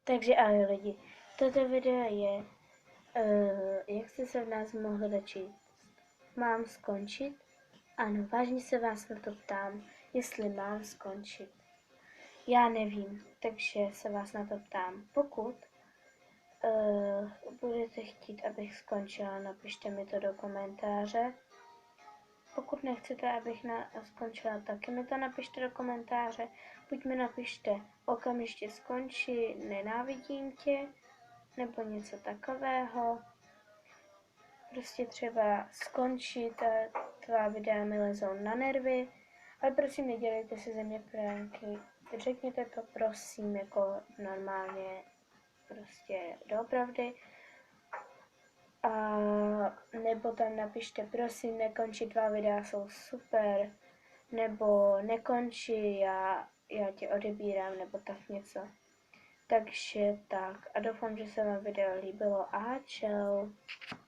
Takže ahoj lidi, toto video je, jak jste se v nás mohli začít. Mám skončit? Ano, vážně se vás na to ptám, jestli mám skončit. Já nevím, takže se vás na to ptám. Pokud budete chtít, abych skončila, napište mi to do komentáře. Pokud nechcete, abych skončila, taky mi to napište do komentáře. Buď mi napište okamžitě skonči, nenávidím tě, nebo něco takového. Prostě třeba skončit a tvá videa mi lezou na nervy. Ale prosím, nedělejte si ze mě pranky. Řekněte to prosím jako normálně, prostě doopravdy. A nebo tam napište, prosím, nekonči, tvá videa jsou super, nebo nekonči, já tě odebírám, nebo tak něco. Takže tak, a doufám, že se vám video líbilo a čau.